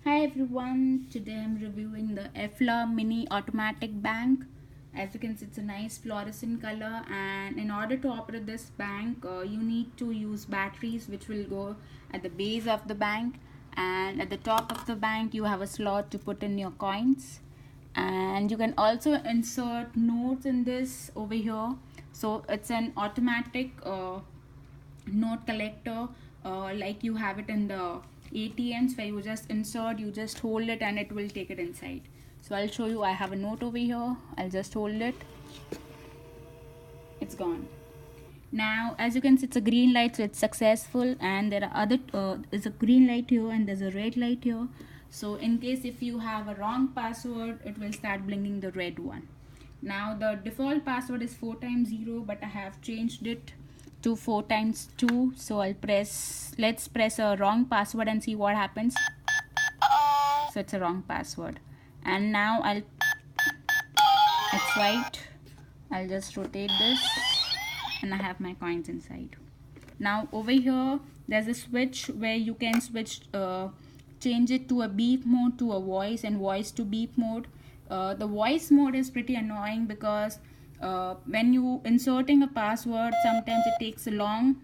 Hi everyone, today I'm reviewing the EFLA Mini Automatic Bank. As you can see, it's a nice fluorescent color, and in order to operate this bank, you need to use batteries which will go at the base of the bank, and at the top of the bank you have a slot to put in your coins, and you can also insert notes in this over here. So it's an automatic note collector, like you have it in the ATMs where you just insert, you just hold it and it will take it inside. So I'll show you. I have a note over here. I'll just hold it. It's gone. Now as you can see, it's a green light, so it's successful, and there are other there's a green light here and there's a red light here. So in case if you have a wrong password, it will start blinking the red one. Now the default password is 4 times 0, but I have changed it to 4 times 2. So let's press a wrong password and see what happens. So it's a wrong password, and now it's right. I'll just rotate this and I have my coins inside. Now over here there's a switch where you can change it to a beep mode to a voice, and voice to beep mode. The voice mode is pretty annoying because when you inserting a password, sometimes it takes long,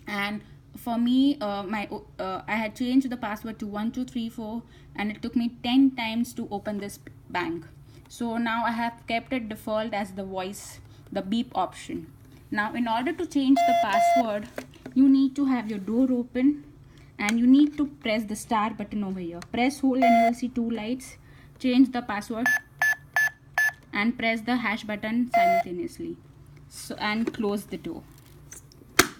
and for me I had changed the password to 1234 and it took me 10 times to open this bank. So now I have kept it default as the voice, the beep option. Now in order to change the password, you need to have your door open and you need to press the star button over here. Press hold and you will see two lights. Change the password and press the hash button simultaneously, so and close the door.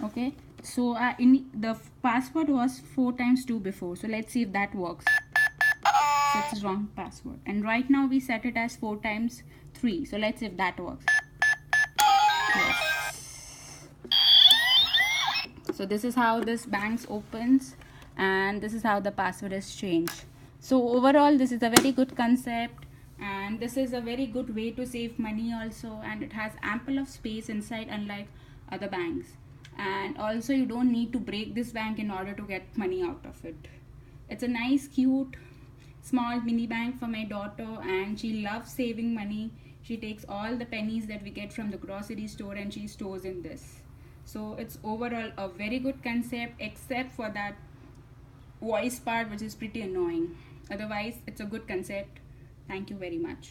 Okay, so in the password was 4 times 2 before, so let's see if that works. So it's a wrong password, and right now we set it as 4 times 3, so let's see if that works. Yes. So this is how this bank opens, and this is how the password is changed. So overall this is a very good concept, and this is a very good way to save money also, and it has ample of space inside unlike other banks. And also you don't need to break this bank in order to get money out of it. It's a nice cute small mini bank for my daughter, and she loves saving money. She takes all the pennies that we get from the grocery store and she stores in this. So it's overall a very good concept, except for that voice part which is pretty annoying. Otherwise it's a good concept. Thank you very much.